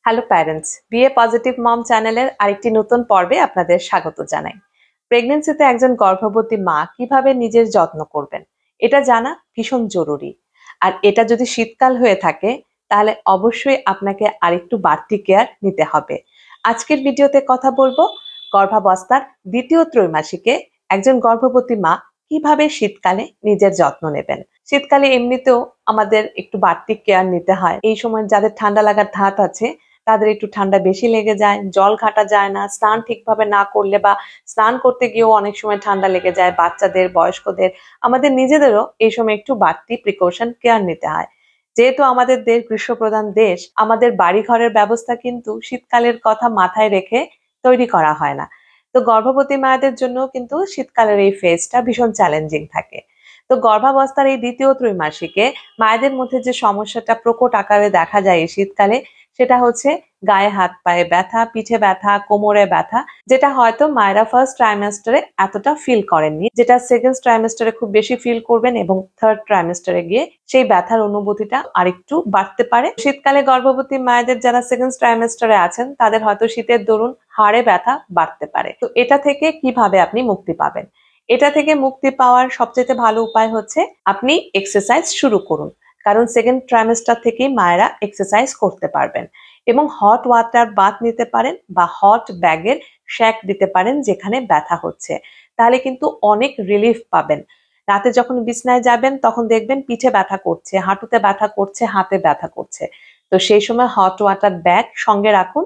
Hello parents, BA positive মম চ্যানেলের আরেকটি নতুন পর্বে আপনাদের স্বাগত জানাই। প্রেগন্যান্সিতে একজন গর্ভবতী মা কিভাবে নিজের যত্ন করবেন এটা জানা ভীষণ জরুরি। আর এটা যদি শীতকাল হয়ে থাকে তাহলে অবশ্যই আপনাকে আরেকটু বাড়তি কেয়ার নিতে হবে। আজকের ভিডিওতে কথা বলবো গর্ভাবস্থার দ্বিতীয় ত্রৈমাসিকে একজন গর্ভবতী মা কিভাবে শীতকালে নিজের যত্ন নেবেন। শীতকালে এমনিতেও আমাদের একটু বাড়তি কেয়ার নিতে হয়। এই সময় যাদের ঠান্ডা লাগার ধাত আছে তাদের একটু ঠান্ডা বেশি লেগে যায়, জল ঘাটা যায় না, স্নান ঠিকভাবে না করলে বা স্নান করতে গিয়েও অনেক সময় ঠান্ডা লেগে যায় বাচ্চাদের, বয়স্কদের। আমাদের নিজেদেরও এই সময় একটু বাড়তি প্রিকশন কেয়ার নিতে হয়। যেহেতু আমাদের দেশ গ্রীষ্মপ্রধান দেশ, আমাদের বাড়ি ঘরের ব্যবস্থা কিন্তু শীতকালের কথা মাথায় রেখে তৈরি করা হয় না। তো গর্ভবতী মায়েদের জন্য কিন্তু শীতকালের এই ফেজটা ভীষণ চ্যালেঞ্জিং থাকে। তো গর্ভাবস্থার এই দ্বিতীয় ত্রৈমাসিকে মায়েদের মধ্যে যে সমস্যাটা প্রকট আকারে দেখা যায় এই শীতকালে, সেটা হচ্ছে গায়ে হাত পায়ে ব্যথা, পিঠে ব্যথা, কোমরে ব্যথা, যেটা হয়তো মায়েরা ফার্স্ট ট্রাইমেস্টারে এতটা ফিল করেননি, যেটা সেকেন্ড ট্রাইমেস্টারে খুব বেশি ফিল করবেন এবং থার্ড ট্রাইমেস্টারে গিয়ে সেই ব্যথার অনুভূতিটা আরেকটু বাড়তে পারে। শীতকালে গর্ভবতী মায়েদের যারা সেকেন্ড ট্রাইমেস্টারে আছেন তাদের হয়তো শীতের দরুন হাড়ে ব্যথা বাড়তে পারে। তো এটা থেকে কিভাবে আপনি মুক্তি পাবেন? এটা থেকে মুক্তি পাওয়ার সবচেয়ে ভালো উপায় হচ্ছে আপনি এক্সারসাইজ শুরু করুন। কারণ সেকেন্ড ট্রাইমেস্টার থেকেই মায়েরা এক্সারসাইজ করতে পারবেন এবং হট ওয়াটার বাথ নিতে পারেন বা হট ব্যাগের শ্যাক দিতে পারেন যেখানে ব্যথা হচ্ছে, তাহলে কিন্তু অনেক রিলিফ পাবেন। রাতে যখন বিছনায় যাবেন তখন দেখবেন পিঠে ব্যথা করছে, হাঁটুতে ব্যথা করছে, হাতে ব্যথা করছে। তো সেই সময় হট ওয়াটার ব্যাগ সঙ্গে রাখুন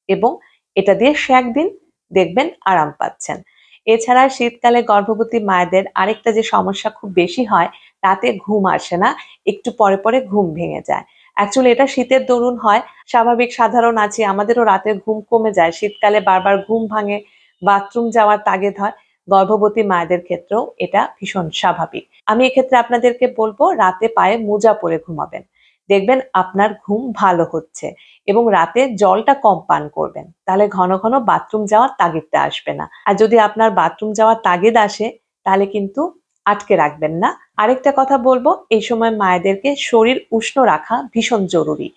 এবং এটা দিয়ে শ্যাক দিন, দেখবেন আরাম পাচ্ছেন। এছাড়া শীতকালে গর্ভবতী মায়েদের আরেকটা যে সমস্যা খুব বেশি হয়, রাতে ঘুম আসে না, একটু পরে পরে ঘুম ভেঙে যায়। অ্যাকচুয়ালি এটা শীতের দরুন হয়, স্বাভাবিক সাধারণ আছি, আমাদেরও রাতের ঘুম কমে যায়, শীতকালে বারবার ঘুম ভাঙে, বাথরুম যাওয়ার তাগিদ হয়। গর্ভবতী মায়েদের ক্ষেত্রেও এটা ভীষণ স্বাভাবিক। আমি এক্ষেত্রে আপনাদেরকে বলবো রাতে পায়ে মোজা পরে ঘুমাবেন, দেখবেন আপনার ঘুম ভালো হচ্ছে। এবং রাতে জলটা কম পান করবেন, তাহলে ঘন ঘন বাথরুম যাওয়ার তাগিদটা আসবে না। আর যদি আপনার বাথরুম যাওয়ার তাগিদ আসে তাহলে কিন্তু আটকে রাখবেন না। আরেকটা কথা বলবো, এই সময় মায়েদেরকে শরীর উষ্ণ রাখা ভীষণ জরুরি।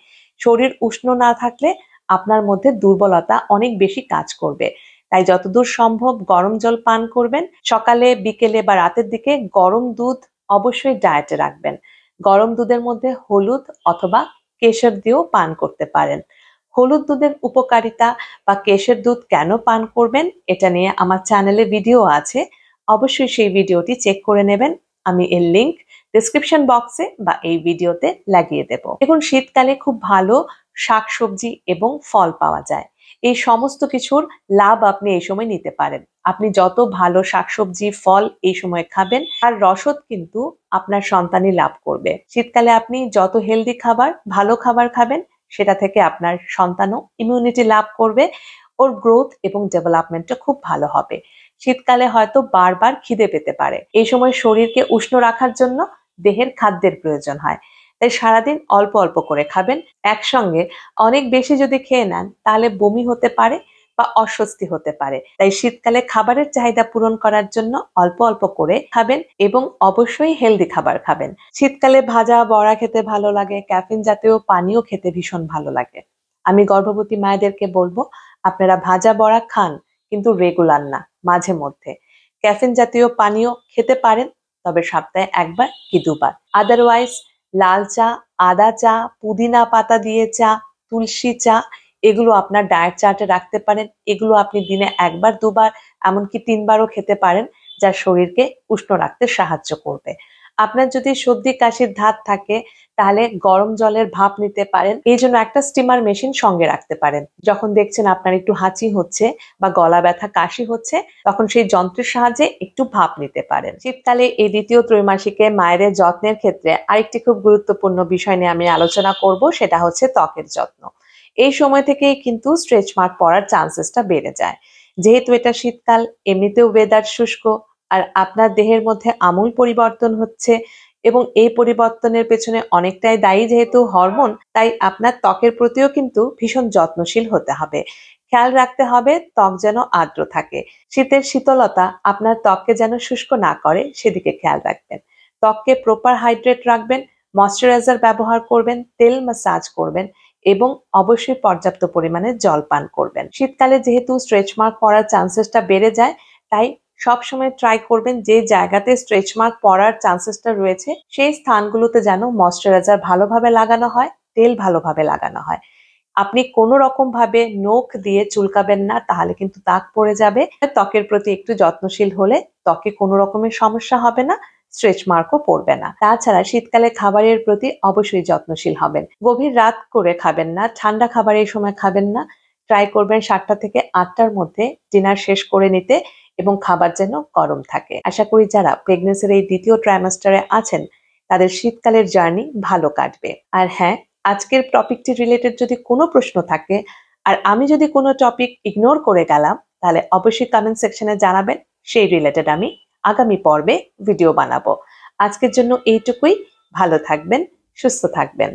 শরীর উষ্ণ না থাকলে আপনার মধ্যে দুর্বলতা অনেক বেশি কাজ করবে। তাই যতদূর সম্ভব গরম জল পান করবেন। সকালে, বিকেলে বা রাতের দিকে গরম দুধ অবশ্যই ডায়েটে রাখবেন। গরম দুধের মধ্যে হলুদ অথবা কেশর দিয়েও পান করতে পারেন। হলুদ দুধের উপকারিতা বা কেশের দুধ কেন পান করবেন এটা নিয়ে আমার চ্যানেলে ভিডিও আছে, অবশ্যই সেই ভিডিওটি চেক করে নেবেন। আমি এর লিংক ডেসক্রিপশন বক্সে বা এই ভিডিওতে লাগিয়ে দেব। দেখুন, শীতকালে খুব ভালো শাকসবজি এবং ফল পাওয়া যায়। এই সমস্ত কিছুর লাভ আপনি এই সময় নিতে পারেন। আপনি যত ভালো শাকসবজি, ফল এই সময় খাবেন আর রসদ কিন্তু আপনার সন্তানই লাভ করবে। শীতকালে আপনি যত হেলদি খাবার, ভালো খাবার খাবেন, সেটা থেকে আপনার সন্তানও ইমিউনিটি লাভ করবে, ওর গ্রোথ এবং ডেভেলপমেন্টটা খুব ভালো হবে। শীতকালে হয়তো বারবার খিদে পেতে পারে, এই সময় শরীরকে উষ্ণ রাখার জন্য দেহের খাদ্যের প্রয়োজন হয়। তাই সারাদিন অল্প অল্প করে খাবেন। একসঙ্গে অনেক বেশি যদি খেয়ে নেন তাহলে বমি হতে পারে বা অস্বস্তি হতে পারে। তাই শীতকালে খাবারের চাহিদা পূরণ করার জন্য অল্প অল্প করে খাবেন এবং অবশ্যই হেলদি খাবার খাবেন। শীতকালে ভাজা বড়া খেতে ভালো লাগে, ক্যাফিন জাতীয় পানীয় খেতে ভীষণ ভালো লাগে। আমি গর্ভবতী মায়েদেরকে বলবো আপনারা ভাজা বড়া খান, কিন্তু রেগুলার না, মাঝে মধ্যে। ক্যাফিন জাতীয় পানীয় খেতে পারেন, তবে সপ্তাহে একবার কি দুবার। আদারওয়াইজ লাল চা, আদা চা, পুদিনা পাতা দিয়ে চা, তুলসী চা, এগুলো আপনার ডায়েট চার্টে রাখতে পারেন। এগুলো আপনি দিনে একবার, দুবার, এমনকি তিনবারও খেতে পারেন, যা শরীরকে উষ্ণ রাখতে সাহায্য করবে। আপনার যদি সর্দি কাশির ধাত থাকে তাহলে গরম জলের ভাপ নিতে পারেন। এই জন্য একটা স্টিমার মেশিন সঙ্গে রাখতে পারেন। যখন দেখছেন আপনার একটু হাঁচি হচ্ছে বা গলা ব্যথা, কাশি হচ্ছে, তখন সেই যন্ত্রের সাহায্যে একটু ভাপ নিতে পারেন। শীতকালে এই দ্বিতীয় ত্রৈমাসিকে মায়েদের যত্নের ক্ষেত্রে আরেকটি খুব গুরুত্বপূর্ণ বিষয় নিয়ে আমি আলোচনা করব, সেটা হচ্ছে ত্বকের যত্ন। এই সময় থেকেই কিন্তু স্ট্রেচ মার্ক পড়ার চান্সেসটা বেড়ে যায়। যেহেতু এটা শীতকাল, এমনিতেও ওয়েদার শুষ্ক, আর আপনার দেহের মধ্যে আমূল পরিবর্তন হচ্ছে এবং এই পরিবর্তনের পেছনে অনেকটাই দায়ী যেহেতু হরমোন, তাই আপনার ত্বকের প্রতিও কিন্তু ভীষণ যত্নশীল হতে হবে। খেয়াল রাখতে হবে ত্বক যেন আর্দ্র থাকে। শীতের শীতলতা আপনার ত্বককে যেন শুষ্ক না করে, সেদিকে খেয়াল রাখবেন। ত্বককে প্রপার হাইড্রেট রাখবেন, ময়শ্চারাইজার ব্যবহার করবেন, তেল ম্যাসাজ করবেন এবং অবশ্যই পর্যাপ্ত পরিমাণে জল পান করবেন। শীতকালে যেহেতু স্ট্রেচ মার্ক পড়ার চান্সেসটা বেড়ে যায়, তাই সবসময় ট্রাই করবেন যে জায়গাতে স্ট্রেচ মার্ক পড়ার চান্সেসটা রয়েছে সেই স্থানগুলোতে যেন ময়শ্চারাইজার ভালোভাবে লাগানো হয়, তেল ভালোভাবে লাগানো হয়। আপনি কোনো রকম ভাবে নখ দিয়ে চুলকাবেন না, তাহলে কিন্তু দাগ পড়ে যাবে। ত্বকের প্রতি একটু যত্নশীল হলে ত্বকে কোনো রকমের সমস্যা হবে না, স্ট্রেচ মার্কও পড়বে না। তাছাড়া শীতকালে খাবারের প্রতি অবশ্যই যত্নশীল হবেন। গভীর রাত করে খাবেন না, ঠান্ডা খাবার এই সময় খাবেন না। ট্রাই করবেন 7টা থেকে 8টার মধ্যে ডিনার শেষ করে নিতে এবং খাবার যেন গরম থাকে। আশা করি যারা প্রেগন্যান্সির এই দ্বিতীয় ট্রাইমাস্টারে আছেন তাদের শীতকালের জার্নি ভালো কাটবে। আর হ্যাঁ, আজকের টপিকটি রিলেটেড যদি কোনো প্রশ্ন থাকে আর আমি যদি কোনো টপিক ইগনোর করে গেলাম, তাহলে অবশ্যই কমেন্ট সেকশনে জানাবেন। সেই রিলেটেড আমি আগামী পর্বে ভিডিও বানাবো। আজকের জন্য এইটুকুই। ভালো থাকবেন, সুস্থ থাকবেন।